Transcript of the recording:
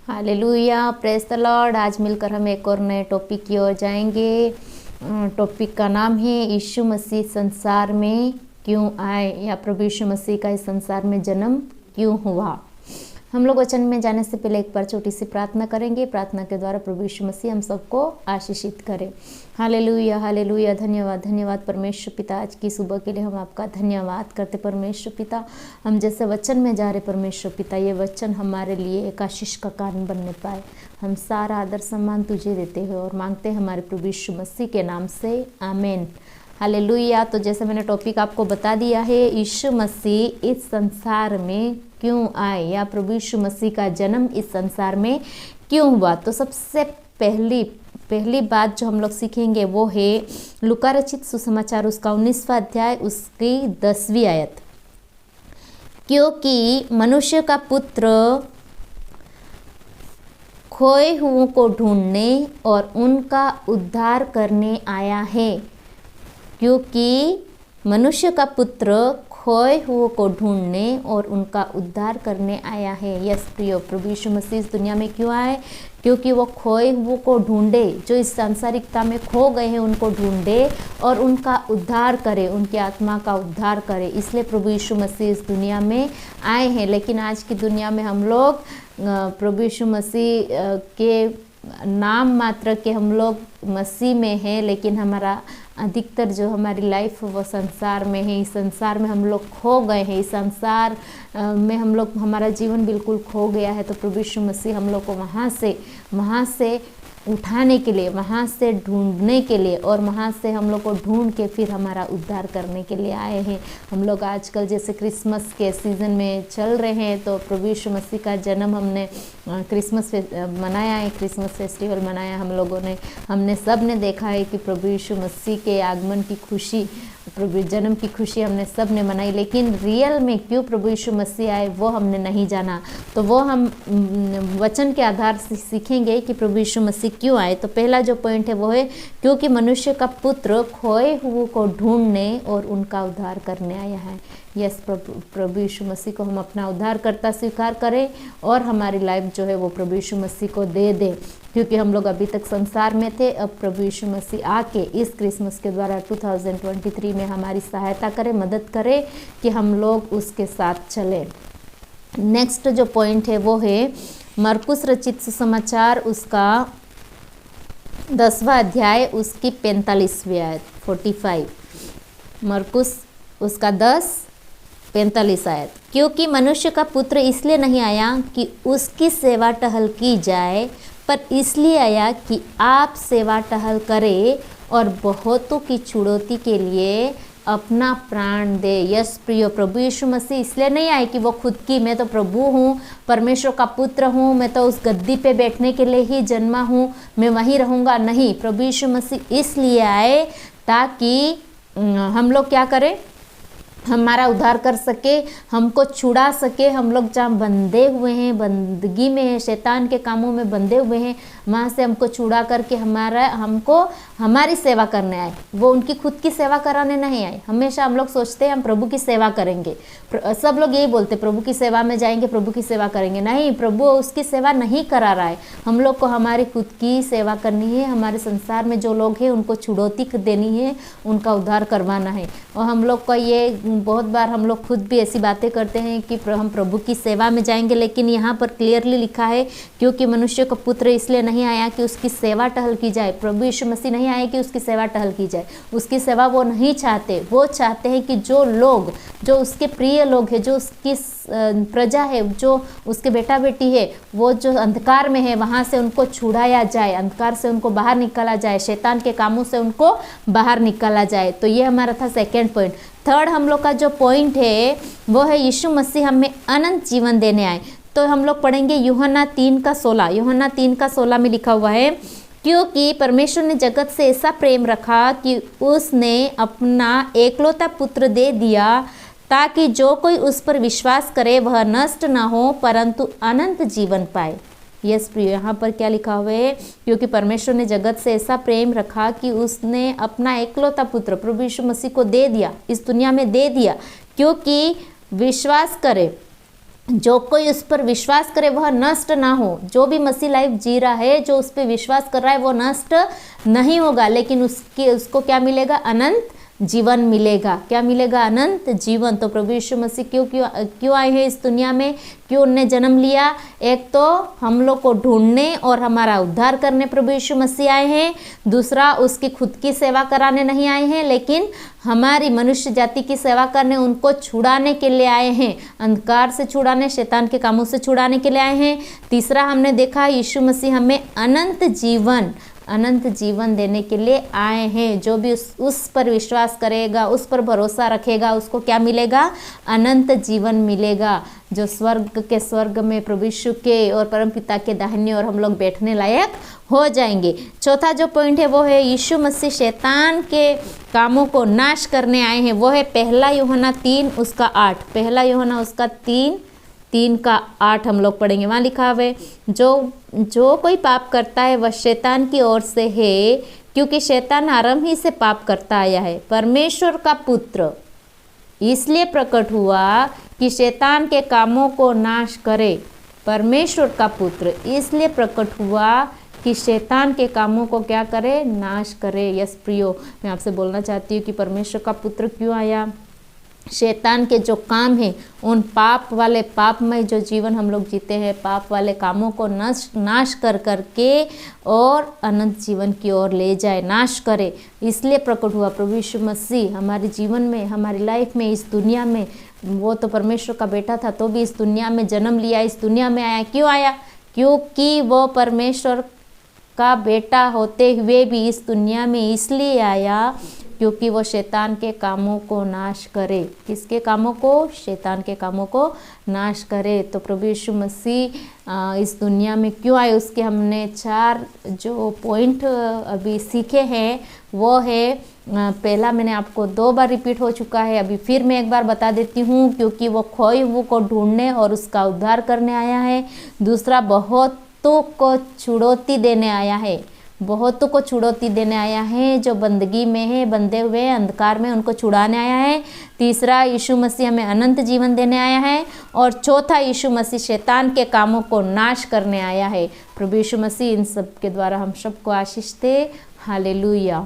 Hallelujah, praise the Lord. आज मिलकर हम एक और नए टॉपिक की ओर जाएंगे। टॉपिक का नाम है यीशु मसीह संसार में क्यों आए, या प्रभु यीशु मसीह का इस संसार में जन्म क्यों हुआ। हम लोग वचन में जाने से पहले एक बार छोटी सी प्रार्थना करेंगे। प्रार्थना के द्वारा प्रभु यीशु मसीह हम सबको आशीषित करे। Hallelujah hallelujah. धन्यवाद धन्यवाद परमेश्वर पिता, आज की सुबह के लिए हम आपका धन्यवाद करते परमेश्वर पिता। हम जैसे वचन में जा रहे परमेश्वर पिता, ये वचन हमारे लिए एक आशीष का कारण बनने पाए। हम सारा आदर सम्मान तुझे देते हैं और मांगते हैं हमारे प्रभु यीशु मसीह के नाम से, आमीन। हालेलुया। तो जैसे मैंने टॉपिक आपको बता दिया है, यीशु मसीह इस संसार में क्यों आए, या प्रभु यीशु मसीह का जन्म इस संसार में क्यों हुआ। तो सबसे पहली बात जो हम लोग सीखेंगे वो है लूका रचित सुसमाचार उसका 19वां अध्याय उसकी 10वीं आयत। क्योंकि मनुष्य का पुत्र खोए हुओं को ढूंढने और उनका उद्धार करने आया है। क्योंकि मनुष्य का पुत्र खोए हुओं को ढूंढने और उनका उद्धार करने आया है। यस प्रियो, प्रभु यीशु मसीह इस दुनिया में क्यों आए? क्योंकि वो खोए हुओं को ढूंढे, जो इस सांसारिकता में खो गए हैं उनको ढूंढे और उनका उद्धार करे, उनकी आत्मा का उद्धार करे। इसलिए प्रभु यीशु मसीह इस दुनिया में आए हैं। लेकिन आज की दुनिया में हम लोग प्रभु यीशु मसीह के नाम मात्र के हम लोग मसीह में हैं, लेकिन हमारा अधिकतर जो हमारी लाइफ वो संसार में है। इस संसार में हम लोग खो गए हैं। इस संसार में हम लोग, हमारा जीवन बिल्कुल खो गया है। तो प्रभु यीशु मसीह हम लोग को वहाँ से उठाने के लिए, वहाँ से ढूंढने के लिए और वहाँ से हम लोग को ढूंढ के फिर हमारा उद्धार करने के लिए आए हैं। हम लोग आजकल जैसे क्रिसमस के सीज़न में चल रहे हैं, तो प्रभु यीशु मसीह का जन्म हमने क्रिसमस मनाया है, क्रिसमस फेस्टिवल मनाया हम लोगों ने। हमने सब ने देखा है कि प्रभु यीशु मसीह के आगमन की खुशी, प्रभु जन्म की खुशी हमने सब ने मनाई। लेकिन रियल में क्यों प्रभु यीशु मसीह आए वो हमने नहीं जाना। तो वो हम वचन के आधार से सीखेंगे कि प्रभु यीशु मसीह क्यों आए। तो पहला जो पॉइंट है वो है क्योंकि मनुष्य का पुत्र खोए हुओं को ढूंढने और उनका उद्धार करने आया है। यस, प्रभु यीशु मसीह को हम अपना उद्धारकर्ता स्वीकार करें और हमारी लाइफ जो है वो प्रभु यीशु मसीह को दे दें। क्योंकि हम लोग अभी तक संसार में थे, अब प्रभु यीशु मसीह आके इस क्रिसमस के द्वारा 2023 में हमारी सहायता करे, मदद करे कि हम लोग उसके साथ चलें। नेक्स्ट जो पॉइंट है वो है मरकुस रचित सुसमाचार उसका 10वां अध्याय उसकी 45वीं आयत 45। मरकुस उसका 10:45 आयत। क्योंकि मनुष्य का पुत्र इसलिए नहीं आया कि उसकी सेवा टहल की जाए, पर इसलिए आया कि आप सेवा टहल करें और बहुतों की छुड़ौती के लिए अपना प्राण दे। यस प्रियो, प्रभु यीशु मसीह इसलिए नहीं आए कि वो खुद की मैं तो प्रभु हूँ, परमेश्वर का पुत्र हूँ, मैं तो उस गद्दी पे बैठने के लिए ही जन्मा हूँ, मैं वहीं रहूँगा। नहीं, प्रभु यीशु मसीह इसलिए आए ताकि हम लोग क्या करें, हमारा उद्धार कर सके, हमको छुड़ा सके। हम लोग जहाँ बंधे हुए हैं, बंदगी में हैं, शैतान के कामों में बंधे हुए हैं, वहाँ से हमको छुड़ा करके हमको हमारी सेवा करने आए। वो उनकी खुद की सेवा कराने नहीं आए। हमेशा हम लोग सोचते हैं हम प्रभु की सेवा करेंगे, सब लोग यही बोलते प्रभु की सेवा में जाएंगे, प्रभु की सेवा करेंगे। नहीं, प्रभु उसकी सेवा नहीं करा रहा है। हम लोग को हमारी खुद की सेवा करनी है। हमारे संसार में जो लोग हैं उनको छुड़ौती देनी है, उनका उद्धार करवाना है। और हम लोग को ये बहुत बार हम लोग खुद भी ऐसी बातें करते हैं कि हम प्रभु की सेवा में जाएंगे, लेकिन यहाँ पर क्लियरली लिखा है क्योंकि मनुष्य का पुत्र इसलिए नहीं आया कि उसकी सेवा टहल की जाए। प्रभु यीशु मसीह नहीं आए कि उसकी सेवा टहल की जाए, उसकी सेवा वो नहीं चाहते। वो चाहते हैं कि जो लोग, जो उसके प्रिय लोग हैं, जो उसकी प्रजा है, जो उसके बेटा बेटी है, वो जो अंधकार में है वहाँ से उनको छुड़ाया जाए, अंधकार से उनको बाहर निकाला जाए, शैतान के कामों से उनको बाहर निकाला जाए। तो ये हमारा था सेकेंड पॉइंट। थर्ड हम लोग का जो पॉइंट है वो है यीशु मसीह हमें अनंत जीवन देने आए। तो हम लोग पढ़ेंगे यूहन्ना 3:16। यूहन्ना 3:16 में लिखा हुआ है क्योंकि परमेश्वर ने जगत से ऐसा प्रेम रखा कि उसने अपना एकलौता पुत्र दे दिया ताकि जो कोई उस पर विश्वास करे वह नष्ट ना हो परंतु अनंत जीवन पाए। यस प्रिय, यहाँ पर क्या लिखा हुआ है? क्योंकि परमेश्वर ने जगत से ऐसा प्रेम रखा कि उसने अपना एकलौता पुत्र प्रभु यीशु मसीह को दे दिया, इस दुनिया में दे दिया, क्योंकि विश्वास करे जो कोई उस पर विश्वास करे वह नष्ट ना हो। जो भी मसीह लाइफ जी रहा है, जो उस पर विश्वास कर रहा है, वो नष्ट नहीं होगा, लेकिन उसको क्या मिलेगा? अनंत जीवन मिलेगा। क्या मिलेगा? अनंत जीवन। तो प्रभु यीशु मसीह क्यों आए हैं इस दुनिया में? क्यों उन्होंने जन्म लिया? एक तो हम लोग को ढूंढने और हमारा उद्धार करने प्रभु यीशु मसीह आए हैं। दूसरा, उसकी खुद की सेवा कराने नहीं आए हैं, लेकिन हमारी मनुष्य जाति की सेवा करने, उनको छुड़ाने के लिए आए हैं। अंधकार से छुड़ाने, शैतान के कामों से छुड़ाने के लिए आए हैं। तीसरा, हमने देखा यीशु मसीह हमें अनंत जीवन देने के लिए आए हैं। जो भी उस पर विश्वास करेगा, उस पर भरोसा रखेगा, उसको क्या मिलेगा? अनंत जीवन मिलेगा, जो स्वर्ग में प्रभु यीशु के और परमपिता के दाहिने और हम लोग बैठने लायक हो जाएंगे। चौथा जो पॉइंट है वो है यीशु मसीह शैतान के कामों को नाश करने आए हैं। वो है 1 यूहन्ना 3 उसका 8। 1 यूहन्ना उसका 3 का 8 हम लोग पढ़ेंगे। वहाँ लिखा हुआ है, जो कोई पाप करता है वह शैतान की ओर से है, क्योंकि शैतान आरंभ ही से पाप करता आया है। परमेश्वर का पुत्र इसलिए प्रकट हुआ कि शैतान के कामों को नाश करे। परमेश्वर का पुत्र इसलिए प्रकट हुआ कि शैतान के कामों को क्या करे? नाश करे। यस प्रियो, मैं आपसे बोलना चाहती हूँ कि परमेश्वर का पुत्र क्यों आया? शैतान के जो काम हैं, उन पापमय जो जीवन हम लोग जीते हैं, पाप वाले कामों को नाश कर करके और अनंत जीवन की ओर ले जाए, नाश करे। इसलिए प्रकट हुआ प्रभु यीशु मसीह हमारे जीवन में, हमारी लाइफ में, इस दुनिया में। वो तो परमेश्वर का बेटा था, तो भी इस दुनिया में जन्म लिया, इस दुनिया में आया। क्यों आया? क्योंकि वो परमेश्वर का बेटा होते हुए भी इस दुनिया में इसलिए आया क्योंकि वो शैतान के कामों को नाश करे। किसके कामों को? शैतान के कामों को नाश करे। तो प्रभु यीशु मसीह इस दुनिया में क्यों आए, उसके हमने 4 जो पॉइंट अभी सीखे हैं। वो है, पहला मैंने आपको 2 बार रिपीट हो चुका है, अभी फिर मैं एक बार बता देती हूँ, क्योंकि वो खोए हुए को ढूंढने और उसका उद्धार करने आया है। दूसरा, बहुतों को छुड़ौती देने आया है। बहुतों को छुड़ौती देने आया है, जो बंदगी में है, बंधे हुए अंधकार में, उनको छुड़ाने आया है। तीसरा, यीशु मसीह हमें अनंत जीवन देने आया है। और चौथा, यीशु मसीह शैतान के कामों को नाश करने आया है। प्रभु यीशु मसीह इन सब के द्वारा हम सबको आशीष दे। हालेलुया।